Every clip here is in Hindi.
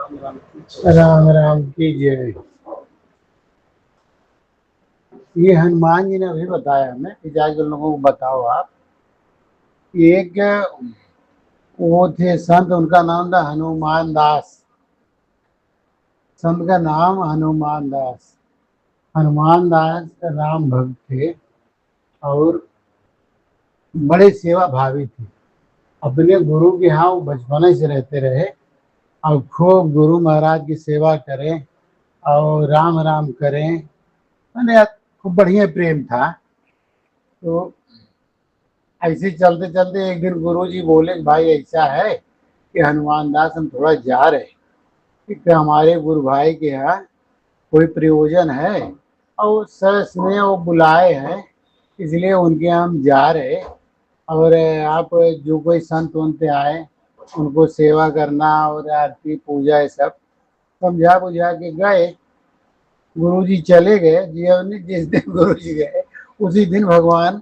राम राम की जय। ये हनुमान जी ने अभी बताया हमें कि जाके लोगों को बताओ आप। एक वो थे संत, उनका नाम था हनुमान दास। संत का नाम हनुमान दास। हनुमान दास राम भक्त थे और बड़े सेवा भावी थे। अपने गुरु के यहाँ वो बचपने से रहते रहे और खूब गुरु महाराज की सेवा करें और राम राम करें। मैंने खूब बढ़िया प्रेम था। तो ऐसे चलते चलते एक दिन गुरु जी बोले कि भाई ऐसा है कि हनुमान दास हम थोड़ा जा रहे हैं कि हमारे गुरु भाई के यहाँ कोई प्रयोजन है और सर स्नेह वो बुलाए हैं, इसलिए उनके यहाँ हम जा रहे। और आप जो कोई संत वंत आए उनको सेवा करना और आरती पूजा ये सब समझा बुझा के गए। गुरु जी चले गए। जिस दिन गुरु जी गए उसी दिन भगवान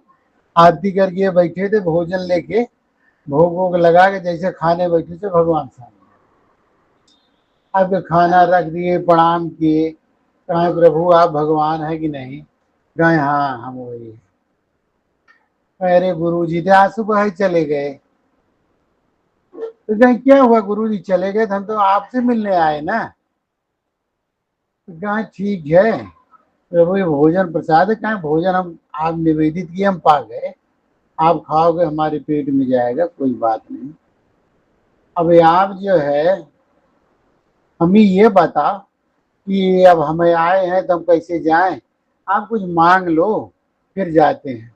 आरती करके बैठे थे, भोजन लेके भोग वोग लगा के जैसे खाने बैठे थे भगवान सामने। अब खाना रख दिए, प्रणाम किए, कहे प्रभु आप भगवान है कि नहीं? कहे हाँ हम वही है। अरे गुरु जी थे आज सुबह ही चले गए। तो कहे क्या हुआ गुरु जी चले गए? हम तो आपसे मिलने आए ना। तो कहे ठीक है प्रभु ये भोजन प्रसाद है, कहे भोजन हम आप निवेदित किए हम पा गए, आप खाओगे हमारे पेट में जाएगा, कोई बात नहीं। अब आप जो है हमें ये बताओ कि अब हमें आए हैं तो हम कैसे जाएं? आप कुछ मांग लो फिर जाते हैं।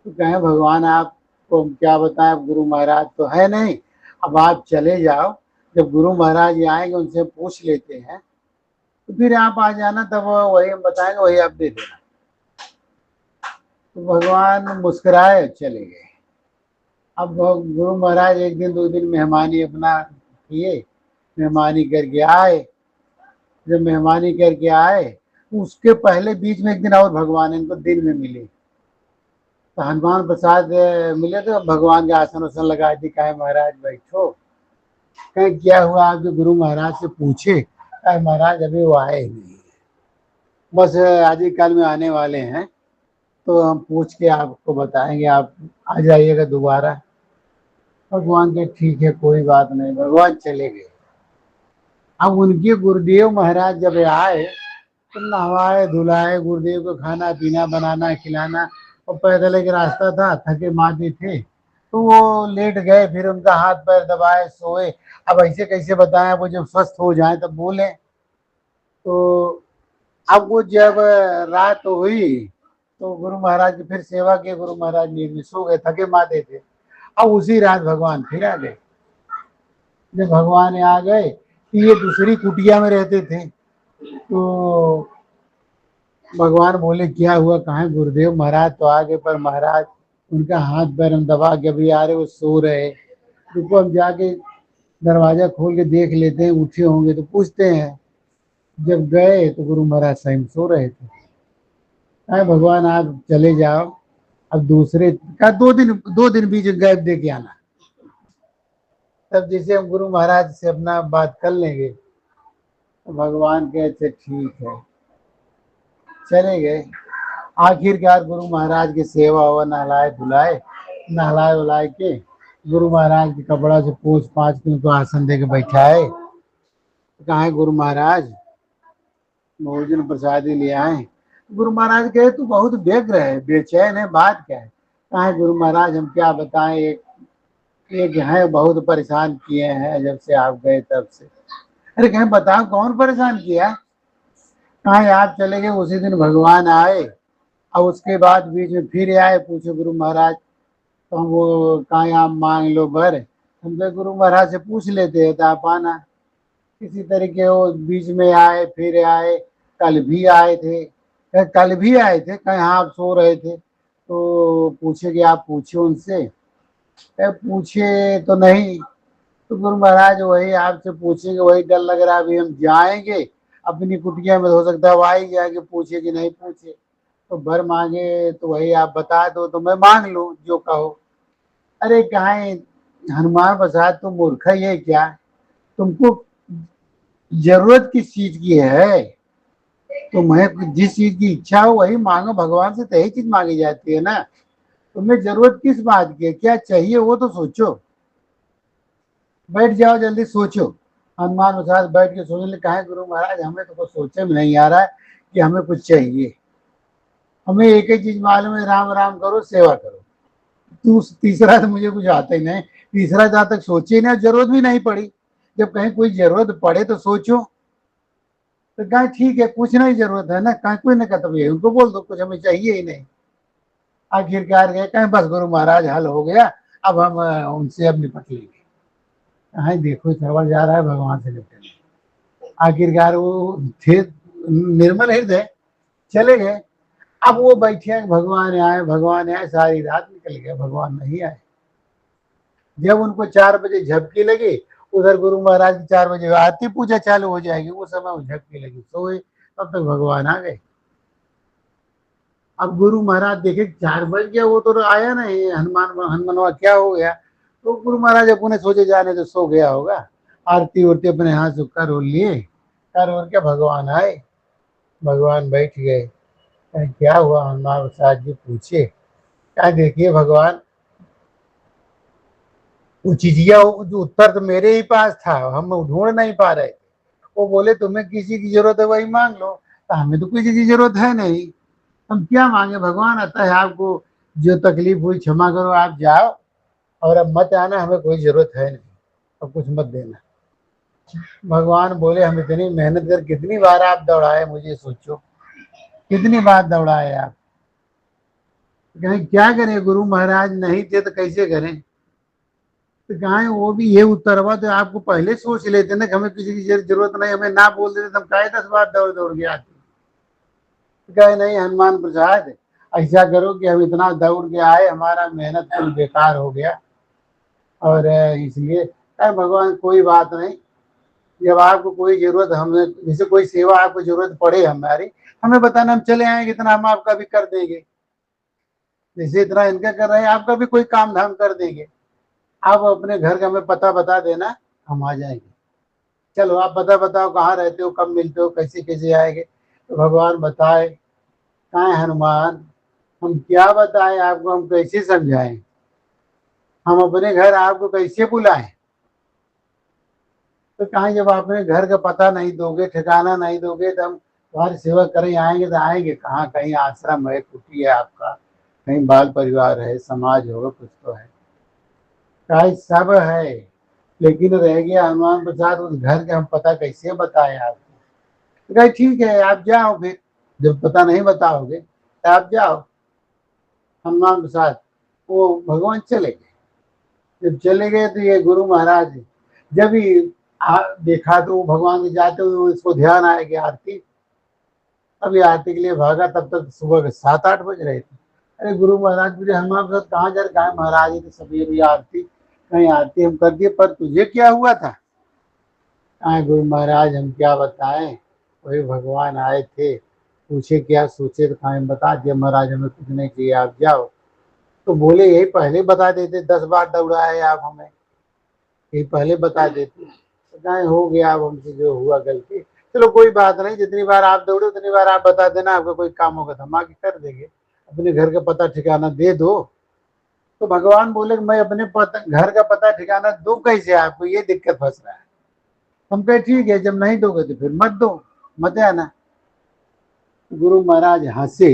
तो कहें भगवान आपको हम क्या बताएं, अब गुरु महाराज तो है नहीं, अब आप चले जाओ, जब गुरु महाराज आएंगे उनसे पूछ लेते हैं तो फिर आप आ जाना, तब वही हम बताएंगे वही आप दे देना। तो भगवान मुस्कुराए चले गए। अब गुरु महाराज एक दिन दो दिन मेहमानी अपना किए, मेहमानी करके आए। जब मेहमानी करके आए उसके पहले बीच में एक दिन और भगवान इनको दिन में मिले। तो हनुमान प्रसाद मिले तो भगवान के आसन उसन लगा दी, कहे महाराज बैठो। कहे क्या हुआ? आप जो गुरु महाराज से पूछे? कहे महाराज अभी वो आए ही नहीं, बस आज ही कल में आने वाले हैं, तो हम पूछ के आपको बताएंगे, आप आ जाइएगा दोबारा। भगवान के ठीक है कोई बात नहीं, भगवान चले गए। अब उनके गुरुदेव महाराज जब आए तो नहवाए धुलाए, गुरुदेव को खाना पीना बनाना खिलाना, और पैदल एक रास्ता था, थके मांदे थे तो वो लेट गए, फिर उनका हाथ पैर दबाए सोए। अब ऐसे कैसे बताएं, वो जब स्वस्थ हो जाए तब बोले। तो अब वो जब रात हुई तो गुरु महाराज की फिर सेवा के, गुरु महाराज नींद में सो गए, थके मांदे थे। अब उसी रात भगवान फिर आ गए। जब भगवान आ गए तो ये दूसरी कुटिया में रहते थे। तो भगवान बोले क्या हुआ? कहाँ? गुरुदेव महाराज तो आ गए, पर महाराज उनका हाथ पैर हम दबा के अभी आ रहे, वो सो रहे। रुको हम जाके दरवाजा खोल के देख लेते हैं, उठे होंगे तो पूछते हैं। जब गए तो गुरु महाराज स्वयं सो रहे थे। अरे भगवान आप चले जाओ, अब दूसरे का 2 दिन बीच गैप दे के आना, तब जैसे हम गुरु महाराज से अपना बात कर लेंगे। तो भगवान कहते ठीक है, चले गए। आखिरकार गुरु महाराज की सेवा हुआ, नहलाए धुलाए, नहलाए उलाए के गुरु महाराज के कपड़ा से पूछ पाछ के उनको आसन दे के बैठाए। कहा है गुरु महाराज भोजन प्रसादी ले आए। गुरु महाराज कहे तू बहुत व्यग्र है, बेचैन है, बात क्या है? कहा है गुरु महाराज हम क्या बताएं, एक है बहुत परेशान किए हैं जब से आप गए तब से। अरे कहें बताओ कौन परेशान किया? कहा है आप चले गए उसी दिन भगवान आए और उसके बाद बीच में फिर आए, पूछे गुरु महाराज तो हम वो कहा आप मांग लो बर। हम तो गुरु महाराज से पूछ लेते हैं तो आप आना। किसी तरीके वो बीच में आए फिर आए, कल भी आए थे। कल भी आए थे? कहीं हाँ आप सो रहे थे। तो पूछे कि आप पूछे उनसे? पूछे तो नहीं। तो गुरु महाराज वही आपसे पूछेंगे, वही डर लग रहा है, अभी हम जाएंगे अपनी कुटिया में, हो सकता है वो आई जाके पूछे कि नहीं पूछे। तो भर मांगे तो वही आप बता दो तो मैं मांग लूं जो कहो। अरे कहा हनुमान प्रसाद तुम मूर्ख ही है क्या? तुमको जरूरत किस चीज की है? तुम्हें जिस चीज की इच्छा हो वही मांगो, भगवान से तो यही चीज मांगी जाती है ना। तुम्हें जरूरत किस बात की है, क्या चाहिए वो तो सोचो। बैठ जाओ जल्दी सोचो। हनुमान प्रसाद बैठ के सोचने लगे, कहा गुरु महाराज हमें तो कुछ सोचे में नहीं आ रहा है कि हमें कुछ चाहिए। हमें एक ही चीज मालूम है, राम राम करो सेवा करो। तू तीसरा तो मुझे कुछ आता ही नहीं। तीसरा जहां तक सोची नहीं, जरूरत भी नहीं पड़ी। जब कहीं कोई जरूरत पड़े तो सोचो। तो कहा ठीक है, पूछना ही जरूरत है ना, कहा कोई ना कहता भैया उनको बोल दो कुछ हमें चाहिए ही नहीं। आखिरकार गए, कहें बस गुरु महाराज हल हो गया, अब हम उनसे अब निपट लेंगे। कहा देखो सरवर जा रहा है भगवान से निपटने। आखिरकार वो थे निर्मल हृदय, चले गए। अब वो बैठे भगवान आए भगवान आए, सारी रात निकल गया, भगवान नहीं आए। जब उनको 4 बजे झपकी लगी, उधर गुरु महाराज की 4 बजे आरती पूजा चालू हो जाएगी, उस समय वो झपकी लगी सोए, तब तक भगवान आ गए। अब गुरु महाराज देखे 4 बज गया, वो तो आया नहीं, हनुमानवा क्या हो गया। तो गुरु महाराज अपने सोचे जाने तो सो गया होगा। आरती उरती अपने हाथ से कर लिए, कर और के भगवान आए। भगवान बैठ गए। क्या हुआ हनुमान प्रसाद जी पूछे। क्या देखिए भगवान, वो चीजिया जो उत्तर तो मेरे ही पास था, हम ढूंढ नहीं पा रहे थे। वो बोले तुम्हें किसी की जरूरत है वही मांग लो, तो हमें तो किसी की जरूरत है नहीं, हम क्या मांगे भगवान। आता है आपको जो तकलीफ हुई क्षमा करो, आप जाओ और अब मत आना, हमें कोई जरूरत है नहीं, अब कुछ मत देना। भगवान बोले हम इतनी मेहनत कर कितनी बार आप दौड़ाए, मुझे सोचो कितनी बार दौड़ाए आप। कहें क्या करें गुरु महाराज नहीं थे तो कैसे करें। तो कहा वो भी ये उत्तर हुआ, तो आपको पहले सोच लेते ना कि हमें किसी की जरूरत नहीं, हमें ना बोल देते तो हम कहे 10 बार दौड़ दौड़ के आते। तो कहे नहीं हनुमान प्रसाद, ऐसा करो कि हम इतना दौड़ के आए, हमारा मेहनत कुल बेकार हो गया, और इसलिए कहे भगवान कोई बात नहीं। जब आपको कोई जरूरत, हमें जैसे कोई सेवा आपको जरूरत पड़े हमारी, हमें बताना, हम चले आएंगे, इतना हम आपका भी कर देंगे। जैसे इतना इनका कर रहे हैं, आपका भी कोई काम धाम कर देंगे। आप अपने घर का हमें पता बता देना, हम आ जाएंगे। चलो आप पता बताओ कहाँ रहते हो, कब मिलते हो, कैसे कैसे आएंगे। तो भगवान बताए। कहाँ है हनुमान, हम क्या बताएं आपको, हम कैसे समझाएं, हम अपने घर आपको कैसे बुलाएं। तो कहा जब आपने घर का पता नहीं दोगे, ठिकाना नहीं दोगे, तो हम तुम्हारी सेवा करें आएंगे तो आएंगे कहाँ। कहीं आश्रम है, कुटी है आपका, कहीं बाल परिवार है, समाज होगा, कुछ तो है। कहा सब है, लेकिन रह गया हनुमान प्रसाद उस घर के, हम पता कैसे बताएं आपको। तो कहा ठीक है आप जाओ, फिर जब पता नहीं बताओगे तो आप जाओ। हनुमान प्रसाद वो भगवान चले गए। जब चले गए तो ये गुरु महाराज जब ही देखा तो वो भगवान के जाते हुए इसको ध्यान आया कि आरती, अभी आरती के लिए भागा, तब तक सुबह के 7-8 बज रहे थे। अरे गुरु महाराज मुझे हनुमान प्रसाद कहाँ जा रहे, कहा महाराज जी तो सभी अभी आरती, कहीं आरती हम कर दिए, पर तुझे क्या हुआ था। कहा गुरु महाराज हम क्या बताएं, वही भगवान आए थे, पूछे क्या सोचे, तो कहा बता दिया महाराज हमें कुछ नहीं चाहिए, आप जाओ। तो बोले यही पहले बता देते, 10 बार दौड़ाए आप हमें, यही पहले बता देते। तो कहा हो गया, अब हमसे जो हुआ गलती, चलो कोई बात नहीं, जितनी बार आप दौड़े उतनी बार आप बता देना, आपका कोई काम होगा तो हम आके कर देंगे, अपने घर का पता ठिकाना दे दो। तो भगवान बोले मैं अपने घर का पता ठिकाना दूं कैसे आपको, ये दिक्कत फंस रहा है। हम कहे ठीक है, जब नहीं दोगे तो फिर मत दो, मत आना। गुरु महाराज हंसे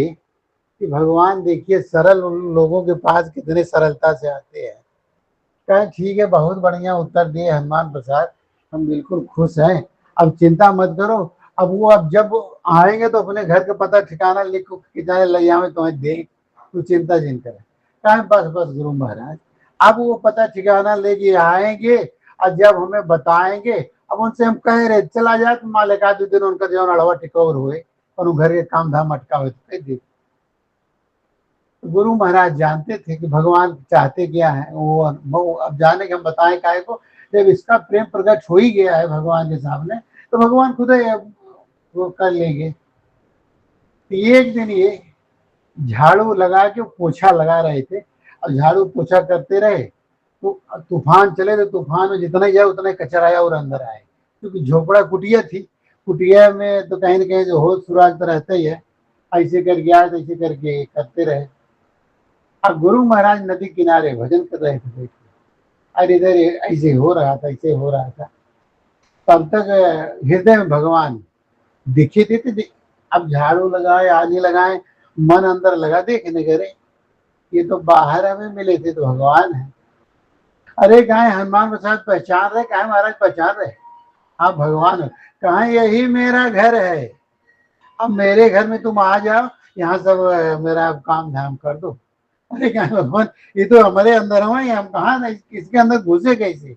कि भगवान देखिए सरल लोगों के पास कितने सरलता से आते हैं। कहे ठीक है, बहुत बढ़िया उत्तर दिए हनुमान प्रसाद, हम बिल्कुल खुश हैं, अब चिंता मत करो। अब वो अब जब आएंगे तो अपने घर का पता ठिकाना लिख के जाने ले आवे तुम्हें दे, तू चिंता जिन करे। कहे बस बस गुरु महाराज, अब वो पता ठिकाना लेके आएंगे, और जब हमें बताएंगे, अब उनसे हम कह रहे चला जाए तो मालिक आदि दिन उनका जो अड़वा टिकोर हुए और घर के काम धाम अटका हुए तो कह दे। गुरु महाराज जानते थे कि भगवान चाहते क्या है, वो अब जाने के हम बताएं काहे को, जब इसका प्रेम प्रकट हो ही गया है भगवान के सामने, तो भगवान खुद ही वो कर लेंगे। तो एक दिन ये झाड़ू लगा के पोछा लगा रहे थे, और झाड़ू पोछा करते रहे, तो तूफान चले तो तूफान में जितना जाए उतना ही कचरा आया और अंदर आए, क्योंकि झोपड़ा कुटिया थी। कुटिया में तो कहीं ना कहीं जो होश सुराग तो रहता ही है। ऐसे करके आज ऐसे करके करते रहे। अब गुरु महाराज नदी किनारे भजन कर रहे थे, देखिए। और इधर ऐसे हो रहा था, ऐसे हो रहा था। तब तक हृदय में भगवान दिखे थे। अब झाड़ू लगाए, आदि लगाए, मन अंदर लगा देखने करे, ये तो बाहर हमें मिले थे तो भगवान है। अरे कहा हनुमान प्रसाद पहचान रहे? कहा महाराज पहचान रहे? आप भगवान हो। कहा यही मेरा घर है, अब मेरे घर में तुम आ जाओ, यहाँ सब मेरा काम धाम कर दो। अरे कहा भगवान, ये तो हमारे अंदर हो, हम कहा ना इसके अंदर घुसे कैसे?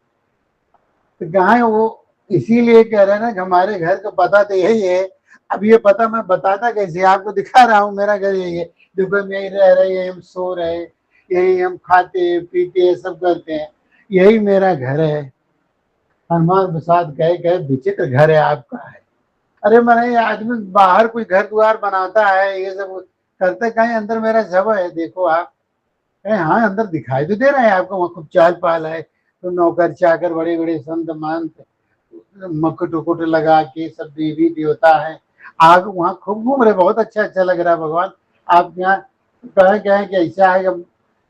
तो कहा वो इसीलिए कह रहे ना कि हमारे घर का पता तो यही है। अब ये पता मैं बताता कैसे? आपको दिखा रहा हूँ मेरा घर यही है, देखो हम यही रह रहे, यही हम सो रहे, यही हम खाते पीते सब करते हैं, यही मेरा घर है। हनुमान प्रसाद कहे कहे विचित्र घर है आपका है। अरे मैंने आदमी बाहर कोई घर द्वार बनाता है, ये सब करते, कहीं अंदर मेरा सब है, देखो आप। कहीं हाँ अंदर दिखाई तो दे रहा है आपको, वहाँ खूब चाल पाल है, तो नौकर चाकर बड़े बड़े संत महंत मुकुट उकुट लगा के सब देवी देवता है, आप वहाँ खूब घूम रहे, बहुत अच्छा अच्छा लग रहा है भगवान। आप यहाँ कहे कहे कि ऐसा है।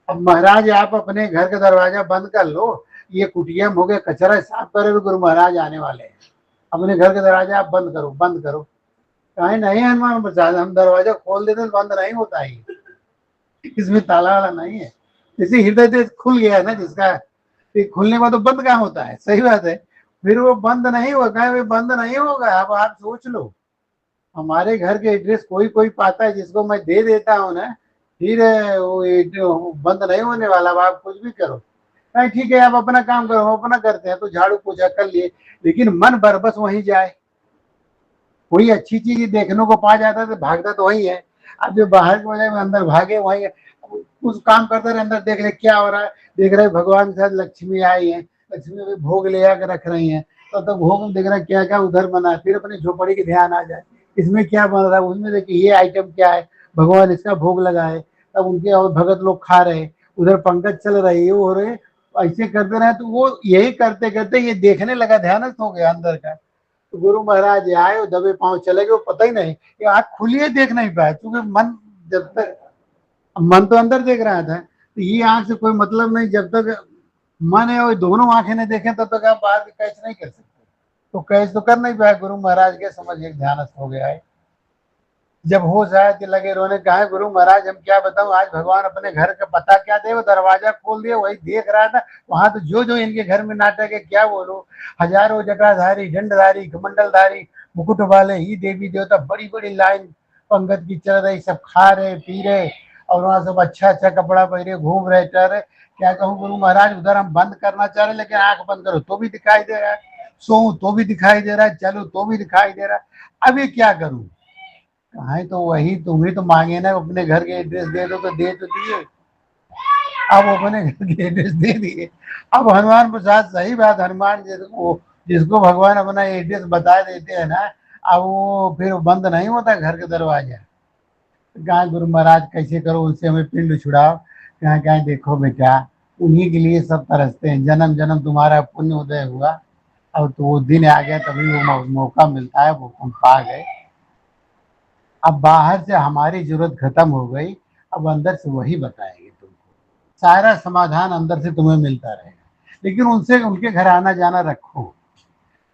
अब महाराज आप अपने घर का दरवाजा बंद कर लो, ये कुटिया में हो गया, कचरा साफ करे हुए गुरु महाराज आने वाले हैं, अपने घर का दरवाजा आप बंद करो, बंद करो। कहीं नहीं हनुमान प्रसाद, हम दरवाजा खोल देते बंद नहीं होता है, इसमें ताला वाला नहीं है। जैसे हृदय देश खुल गया है ना जिसका, खुलने का तो बंद कहाँ होता है? सही बात है। फिर वो बंद नहीं होगा, वो बंद नहीं होगा। अब आप सोच लो, हमारे घर के एड्रेस कोई कोई पाता है, जिसको मैं दे देता हूँ ना, फिर वो बंद नहीं होने वाला। अब आप कुछ भी करो, नहीं ठीक है आप अपना काम करो, हम अपना करते हैं, तो झाड़ू पोछा कर लिए, लेकिन मन बरबस वहीं जाए। कोई अच्छी चीज देखने को पा जाता है तो भागता तो वही है। अब जो बाहर के वजह में अंदर भागे वही कुछ काम करते रहे, अंदर देख ले क्या हो रहा है। देख रहे भगवान के साथ लक्ष्मी आई है, लक्ष्मी भी भोग ले आकर रख रही है, तो भोग में देख रहा है क्या क्या उधर बना है, फिर अपनी झोपड़ी की ध्यान आ जाए, इसमें क्या बन रहा है, उसमें देखिए ये आइटम क्या है, भगवान इसका भोग लगा है। तब उनके और भगत लोग खा रहे, उधर पंकज चल रहे, ये हो रहे, ऐसे करते रहे, तो वो यही करते करते ये देखने लगा, ध्यानस्थ हो गया अंदर का। तो गुरु महाराज आए, दबे पांव चले गए, वो पता ही नहीं, ये आंख खुली है देख नहीं पाया, क्योंकि मन जब तक, मन तो अंदर देख रहा था, तो ये आंख से कोई मतलब नहीं, जब तक मन है और दोनों आंखें ने देखे तब तक आप बाहर कैच नहीं कर सकते। तो कैच तो कर नहीं पाया, गुरु महाराज के समझ एक ध्यानस्थ हो गया है। जब होश आया तो लगे रोने, कहा गुरु महाराज हम क्या बताऊं, आज भगवान अपने घर का पता क्या दे, वो दरवाजा खोल दिया, वही देख रहा था। वहां तो जो जो इनके घर में नाटक है क्या बोलो, हजारों जटाधारी, दंडधारी, कमंडलधारी, मुकुट वाले ही देवी देवता, बड़ी बड़ी लाइन पंगत की चल रही, सब खा रहे पी रहे, और वहां सब अच्छा अच्छा कपड़ा पहने घूम रहे टह रहे। क्या कहूँ गुरु महाराज, उधर हम बंद करना चाह रहे, लेकिन आंख बंद करो तो भी दिखाई दे रहा है, सो तो भी दिखाई दे रहा है, चलो तो भी दिखाई दे रहा है, अभी क्या करूं? कहा तो वही तुम्हें तो मांगे ना, अपने घर के एड्रेस दे दो, तो दे तो दिए, अब अपने घर के एड्रेस दे दिए। अब हनुमान प्रसाद, सही बात, हनुमान जिसको भगवान अपना एड्रेस बता देते हैं ना, अब वो फिर बंद नहीं होता घर का दरवाजा। कहा गुरु महाराज कैसे करो, उनसे हमें पिंड छुड़ाओ। कहा कहा देखो बेटा, उन्हीं के लिए सब तरसते हैं, जन्म जन्म तुम्हारा पुण्य उदय हुआ, अब तो वो दिन आ गया, तभी वो मौका मिलता है, वो हम पा गए। अब बाहर से हमारी जरूरत खत्म हो गई, अब अंदर से वही बताएंगे तुमको, सारा समाधान अंदर से तुम्हें मिलता रहेगा। लेकिन उनसे उनके घर आना जाना रखो,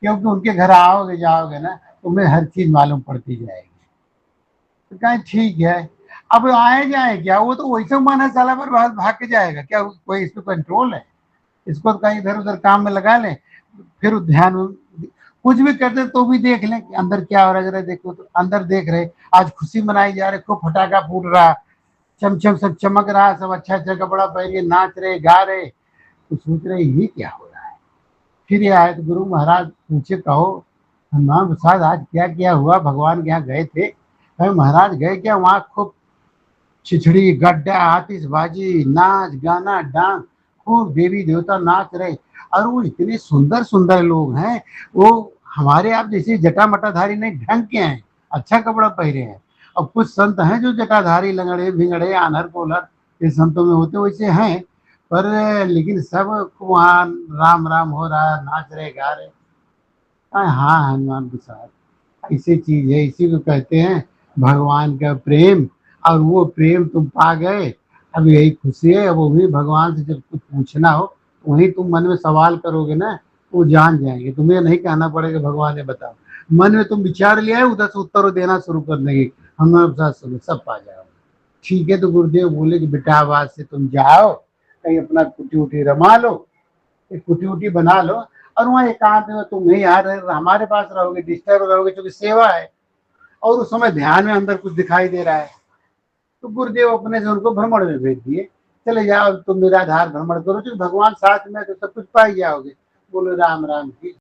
क्योंकि उनके घर आओगे जाओगे ना, तुम्हें हर चीज मालूम पड़ती जाएगी। तो कहें ठीक है, अब आए जाए क्या, वो तो वैसे मन है साला पर भाग के जाएगा क्या, कोई इस पर कंट्रोल है? इसको तो कहीं इधर उधर काम में लगा लें, फिर ध्यान, कुछ भी करते तो भी देख लें कि अंदर क्या हो रहा है, देखो तो अंदर देख रहे, आज खुशी मनाई जा रही, खूब फटाका फूट रहा, चमचम सब चमक रहा, सब अच्छा अच्छा कपड़ा पहन के नाच रहे गा रहे, तो सोच रहे ये क्या हो रहा है। फिर ये आए तो गुरु महाराज पूछे, कहो हनुमान प्रसाद आज क्या क्या हुआ, भगवान के यहाँ गए थे? कहे महाराज गए क्या, वहां खूब छिछड़ी गड्ढा आतिशबाजी नाच गाना डांस, खूब देवी देवता नाच रहे, और वो इतने सुंदर सुंदर लोग हैं, वो हमारे आप जैसे जटा मटाधारी नहीं, ढंग के हैं, अच्छा कपड़ा पहने हैं। अब कुछ संत हैं जो जटाधारी लंगड़े भिंगड़े आनर कोलर, ये संतों में होते वैसे हैं, पर लेकिन सब वहाँ राम राम हो रहा, नाच रहे गा रहे। हाँ हनुमान प्रसाद ऐसी चीज है, इसी को कहते हैं भगवान का प्रेम। और वो प्रेम तुम पा गए, अब यही खुशी है। अब वो भी भगवान से जब कुछ पूछना हो तो वही तुम मन में सवाल करोगे ना, वो जान जाएंगे, तुम्हें नहीं कहना पड़ेगा भगवान ने बताओ। मन में तुम विचार लिया है, उधर से उत्तर देना शुरू कर देंगे, हनुमान प्रसाद सुनो सब पा जाओ। ठीक है, तो गुरुदेव बोले कि बेटा आज से तुम जाओ, कहीं अपना कुटी उटी रमा लो, एक कुटी उटी बना लो, और वहाँ एकांत में तुम नहीं आ रहे, हमारे पास रहोगे, डिस्टर्ब रहोगे, क्योंकि सेवा है। और उस समय ध्यान में अंदर कुछ दिखाई दे रहा है, तो गुरुदेव अपने से उनको भ्रमण में भेज दिए, चले जाओ तुम निराधार भ्रमण करो, क्योंकि भगवान साथ में तो सब कुछ पा ही जाओगे। बोलो राम राम की